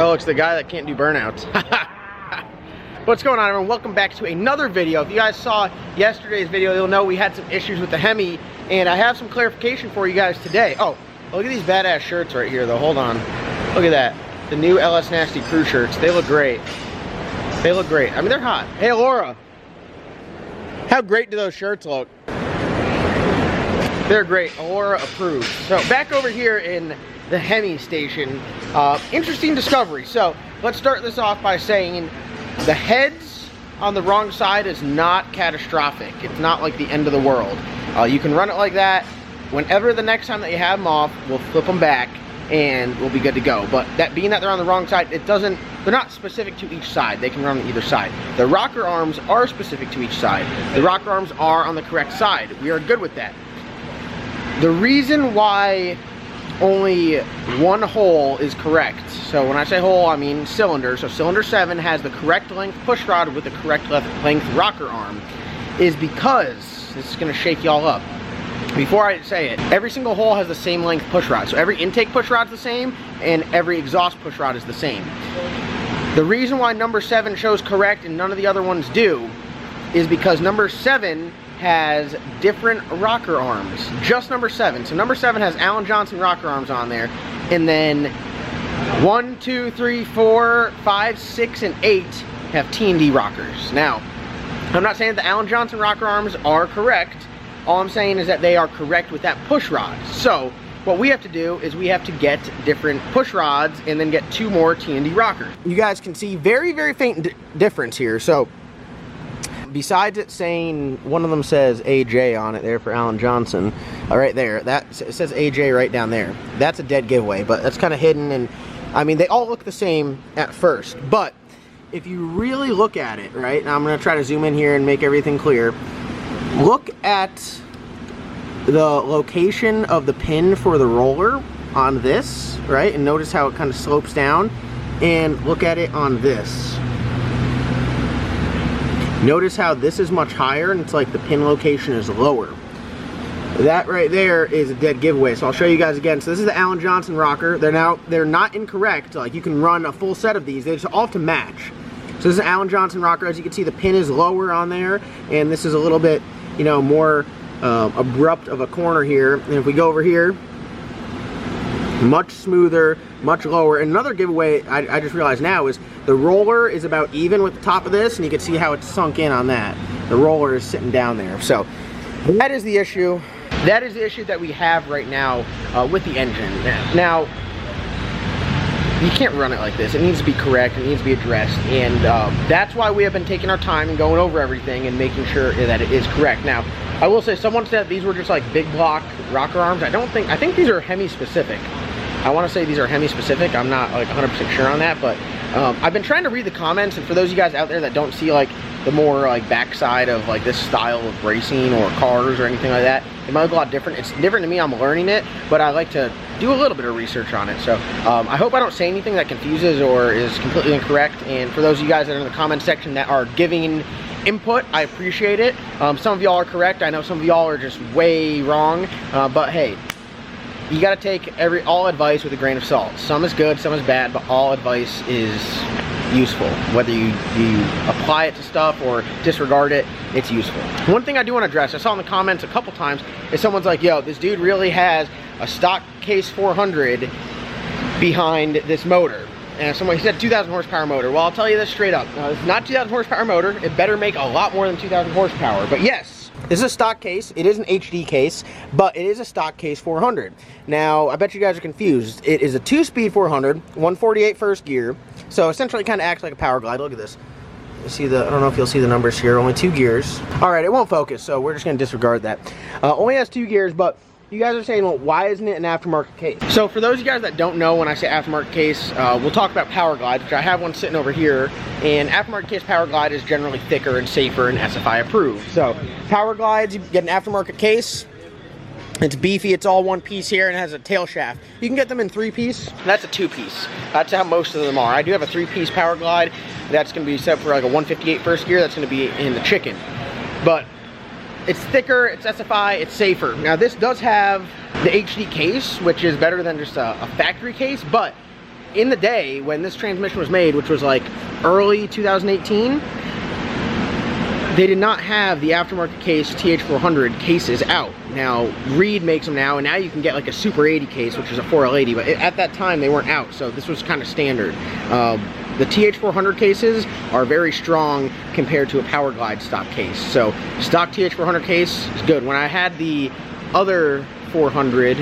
Oh, it's the guy that can't do burnouts. What's going on, everyone? Welcome back to another video. If you guys saw yesterday's video, you'll know we had some issues with the Hemi, and I have some clarification for you guys today. Oh, look at these badass shirts right here, though. Hold on. Look at that. The new LS Nasty crew shirts. They look great. They look great. I mean, they're hot. Hey, Laura. How great do those shirts look? They're great. Laura approves. So, back over here in the Hemi station, interesting discovery. So, let's start this off by saying the heads on the wrong side is not catastrophic. It's not like the end of the world. You can run it like that. Whenever the next time that you have them off, we'll flip them back and we'll be good to go. But that being that they're on the wrong side, they're not specific to each side. They can run on either side. The rocker arms are specific to each side. The rocker arms are on the correct side. We are good with that. The reason why only one hole is correct, so when I say hole, I mean cylinder. So cylinder 7 has the correct length push rod with the correct length rocker arm, is because, this is going to shake y'all up. Before I say it, every single hole has the same length push rod. So every intake push rod is the same, and every exhaust push rod is the same. The reason why number 7 shows correct and none of the other ones do is because number 7 has different rocker arms. Just number 7. So number 7 has Allen Johnson rocker arms on there, and then 1, 2, 3, 4, 5, 6, and 8 have T&D rockers. Now, I'm not saying that the Allen Johnson rocker arms are correct. All I'm saying is that they are correct with that push rod. So what we have to do is we have to get different push rods and then get 2 more T&D rockers. You guys can see very, very faint difference here. So besides it saying, one of them says AJ on it there for Allen Johnson, right there, that it says AJ right down there. That's a dead giveaway, but that's kind of hidden, and I mean, they all look the same at first, but if you really look at it, right, now I'm going to try to zoom in here and make everything clear. Look at the location of the pin for the roller on this, right, and notice how it kind of slopes down, and look at it on this. Notice how this is much higher and it's like the pin location is lower. That right there is a dead giveaway, so I'll show you guys again. So this is the Allen Johnson rocker. They're not incorrect. Like, you can run a full set of these. They just all have to match. So this is an Allen Johnson rocker. As you can see, the pin is lower on there, and this is a little bit, you know, more abrupt of a corner here. And if we go over here, much smoother, much lower. And another giveaway I just realized now is the roller is about even with the top of this, and you can see how it's sunk in on that. The roller is sitting down there. So that is the issue. That is the issue that we have right now with the engine. Now, you can't run it like this. It needs to be correct. It needs to be addressed. And that's why we have been taking our time and going over everything and making sure that it is correct. Now, I will say, someone said these were just like big block rocker arms. I think these are Hemi specific. I want to say these are Hemi specific. I'm not like 100% sure on that, but I've been trying to read the comments, and for those of you guys out there that don't see like the more like backside of like this style of racing or cars or anything like that, it might look a lot different. It's different to me. I'm learning it, but I like to do a little bit of research on it. So I hope I don't say anything that confuses or is completely incorrect. And for those of you guys that are in the comment section that are giving input, I appreciate it. Some of y'all are correct. I know some of y'all are just way wrong, but hey, you got to take all advice with a grain of salt. Some is good, some is bad, but all advice is useful. Whether you apply it to stuff or disregard it, it's useful. One thing I do want to address, I saw in the comments a couple times, is someone's like, yo, this dude really has a stock case 400 behind this motor. And he said 2,000 horsepower motor. Well, I'll tell you this straight up. It's not 2,000 horsepower motor. It better make a lot more than 2,000 horsepower. But yes, this is a stock case. It is an HD case, but it is a stock case 400. Now, I bet you guys are confused. It is a 2-speed 400, 148 first gear. So essentially, it kind of acts like a power glide. Look at this. You see I don't know if you'll see the numbers here. Only 2 gears. All right, it won't focus, so we're just going to disregard that. Only has 2 gears, but you guys are saying, well, why isn't it an aftermarket case? So for those of you guys that don't know, when I say aftermarket case, we'll talk about power glide, which I have one sitting over here. And aftermarket case power glide is generally thicker and safer and SFI approved. So power glides, you get an aftermarket case. It's beefy, it's all one piece here, and it has a tail shaft. You can get them in 3-piece. That's a 2-piece. That's how most of them are. I do have a 3-piece power glide. That's going to be set for like a 158 first gear. That's going to be in the chicken. But it's thicker, it's SFI, it's safer. Now this does have the HD case, which is better than just a factory case, but in the day when this transmission was made, which was like early 2018, they did not have the aftermarket case TH400 cases out. Now, Reed makes them now, and now you can get like a Super 80 case, which is a 4L80, but at that time they weren't out, so this was kind of standard. The TH400 cases are very strong compared to a Power Glide stock case. So stock TH400 case is good. When I had the other 400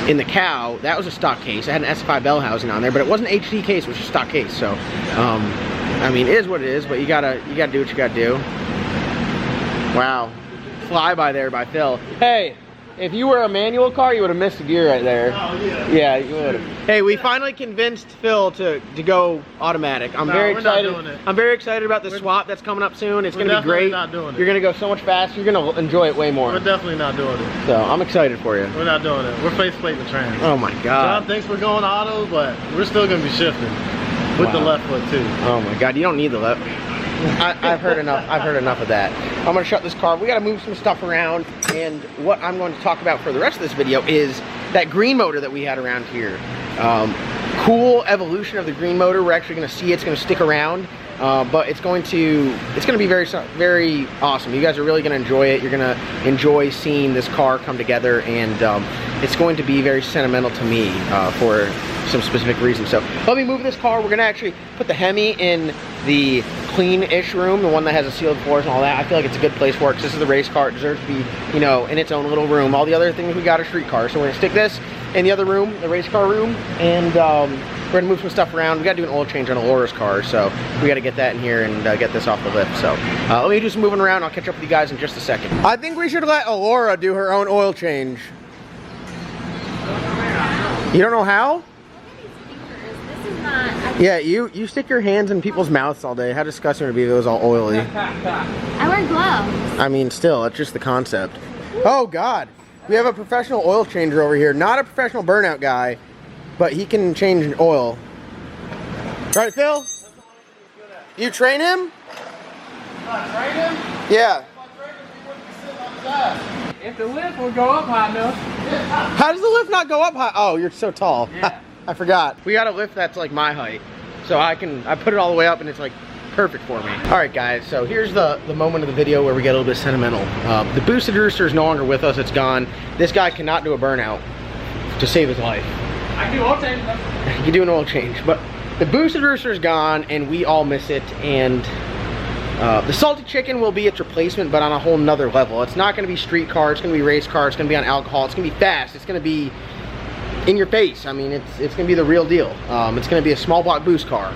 in the Cow, that was a stock case. I had an S5 bell housing on there, but it wasn't an HD case, it was a stock case. So, I mean, it is what it is, but you gotta do what you gotta do. Wow, flyby there by Phil. Hey, if you were a manual car, you would have missed a gear right there. Oh, yeah. Yeah, you would have. Hey, we finally convinced Phil to go automatic. I'm very excited. I'm very excited about the swap that's coming up soon. It's going to be great. Not doing it. You're going to go so much faster. You're going to enjoy it way more. We're definitely not doing it. So I'm excited for you. We're not doing it. We're faceplating the trans. Oh my God. John thinks we're going auto, but we're still going to be shifting with the left foot too. Oh my God, you don't need the left. I've heard enough. I've heard enough of that. I'm going to shut this car. We got to move some stuff around, and what I'm going to talk about for the rest of this video is that green motor that we had around here. Cool evolution of the green motor. We're actually going to see it's going to stick around, but it's going to be very awesome. You guys are really going to enjoy it. You're going to enjoy seeing this car come together, and it's going to be very sentimental to me for some specific reasons. So let me move this car. We're going to actually put the Hemi in the clean-ish room, the one that has the sealed floors and all that. I feel like it's a good place for it because this is the race car. It deserves to be, you know, in its own little room. All the other things we got are street cars. So we're gonna stick this in the other room, the race car room, and we're gonna move some stuff around. We gotta do an oil change on Alora's car, so we gotta get that in here and get this off the lift. So let me do some moving around. I'll catch up with you guys in just a second. I think we should let Alora do her own oil change. You don't know how? Yeah, you stick your hands in people's mouths all day. How disgusting would it be if it was all oily? I wear gloves. I mean, still, it's just the concept. Oh God, we have a professional oil changer over here. Not a professional burnout guy, but he can change oil. Right, Phil? You train him? Train him? Yeah. If the lift will go up high enough. How does the lift not go up high? Oh, you're so tall. Yeah. I forgot. We got a lift that's like my height. So I put it all the way up and it's like perfect for me. All right guys, so here's the moment of the video where we get a little bit sentimental. The boosted rooster is no longer with us, it's gone. This guy cannot do a burnout to save his life. I can do oil change. You can do an oil change, but the boosted rooster is gone and we all miss it, and the salty chicken will be its replacement, but on a whole nother level. It's not gonna be street car, it's gonna be race car, it's gonna be on alcohol, it's gonna be fast, it's gonna be in your face. I mean, it's gonna be the real deal. It's gonna be a small block boost car.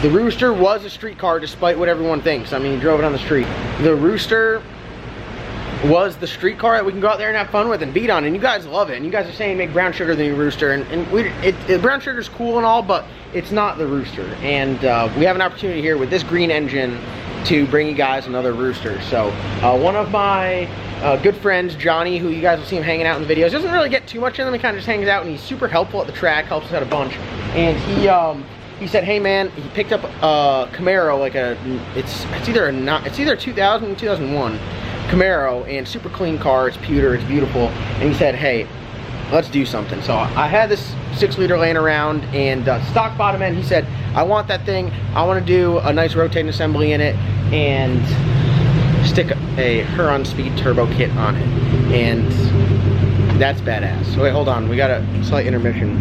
The Rooster was a street car despite what everyone thinks. I mean, you drove it on the street. The Rooster was the street car that we can go out there and have fun with and beat on, and you guys love it. And you guys are saying make brown sugar the new Rooster, and brown sugar's cool and all, but it's not the Rooster. And we have an opportunity here with this green engine to bring you guys another Rooster. So one of my good friends, Johnny, who you guys will see him hanging out in the videos, doesn't really get too much in them. He kind of just hangs out, and he's super helpful at the track, helps us out a bunch. And he said, hey man, he picked up a Cowmaro, like it's either 2000 2001 Cowmaro, and super clean car. It's pewter, it's beautiful. And he said, hey, let's do something. So I had this 6-liter laying around, and stock bottom end, he said, I want that thing. I want to do a nice rotating assembly in it and stick a Huron Speed turbo kit on it, and that's badass. So wait, hold on, we got a slight intermission.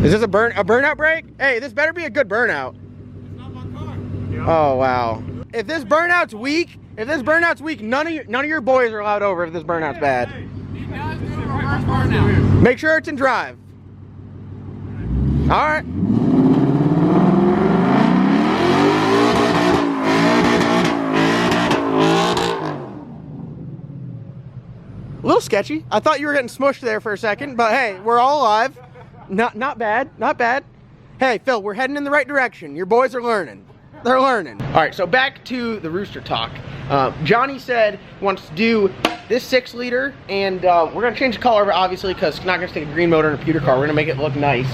Is this a burnout brake? Hey, this better be a good burnout. It's not my car. Oh wow. If this burnout's weak, none of your boys are allowed over if this burnout's bad. Hey, you guys do it right car now. Make sure it's in drive. All right. A little sketchy. I thought you were getting smushed there for a second, but hey, we're all alive. Not bad, not bad. Hey, Phil, we're heading in the right direction. Your boys are learning. They're learning. All right, so back to the Rooster talk. Johnny said he wants to do this 6-liter, and we're gonna change the color of it, obviously, because it's not gonna stick a green motor in a pewter car. We're gonna make it look nice.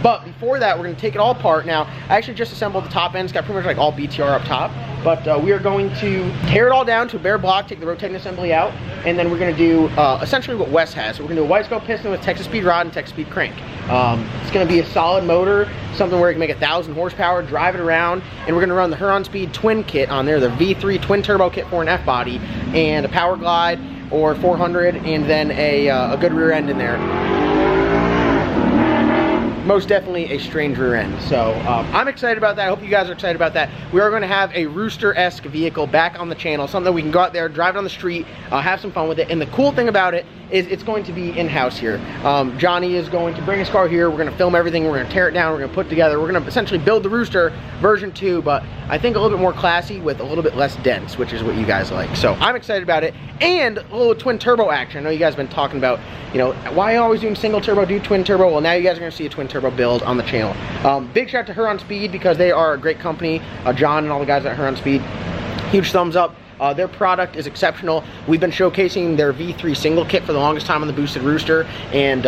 But before that, we're gonna take it all apart. Now, I actually just assembled the top end. It's got pretty much like all BTR up top, but we are going to tear it all down to a bare block, take the rotating assembly out, and then we're going to do essentially what Wes has. So we're going to do a white scope piston with Texas speed rod and Texas speed crank. It's going to be a solid motor, something where you can make 1,000 horsepower, drive it around, and we're going to run the Huron Speed twin kit on there, the V3 twin turbo kit for an F body, and a Power Glide or 400, and then a good rear end in there. Most definitely a strange rear end. So I'm excited about that. I hope you guys are excited about that. We are going to have a Rooster-esque vehicle back on the channel, something that we can go out there, drive it on the street, have some fun with it. And the cool thing about it is it's going to be in-house here. Johnny is going to bring his car here. We're going to film everything. We're going to tear it down. We're going to put it together. We're going to essentially build the Rooster version 2, but I think a little bit more classy with a little bit less dense, which is what you guys like. So I'm excited about it. And a little twin turbo action. I know you guys have been talking about, you know, why always doing single turbo, do twin turbo. Well, now you guys are going to see a twin turbo build on the channel. Big shout out to Huron Speed because they are a great company. John and all the guys at Huron Speed, huge thumbs up. Their product is exceptional. We've been showcasing their V3 single kit for the longest time on the Boosted Rooster, and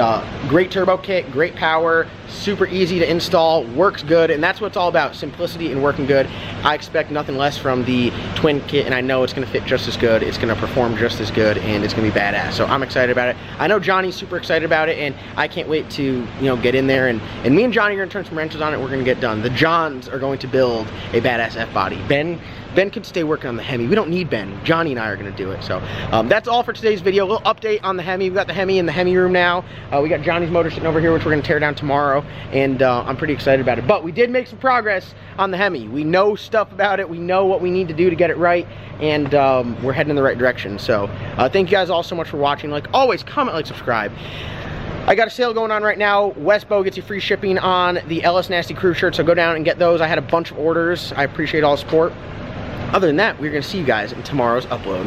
great turbo kit, great power, super easy to install, works good, and that's what it's all about, simplicity and working good. I expect nothing less from the twin kit, and I know it's going to fit just as good, it's going to perform just as good, and it's going to be badass. So I'm excited about it. I know Johnny's super excited about it, and I can't wait to, you know, get in there, and me and Johnny are going to turn some wrenches on it. We're going to get done. The Johns are going to build a badass F-body. Ben could stay working on the Hemi. We don't need Ben. Johnny and I are going to do it. So that's all for today's video. A little update on the Hemi. We've got the Hemi in the Hemi room now. We got Johnny's motor sitting over here, which we're going to tear down tomorrow. And I'm pretty excited about it. But we did make some progress on the Hemi. We know stuff about it. We know what we need to do to get it right. And we're heading in the right direction. So thank you guys all so much for watching. Like always, comment, like, subscribe. I got a sale going on right now. Westbo gets you free shipping on the LS Nasty Crew shirts. So go down and get those. I had a bunch of orders. I appreciate all the support. Other than that, we're going to see you guys in tomorrow's upload.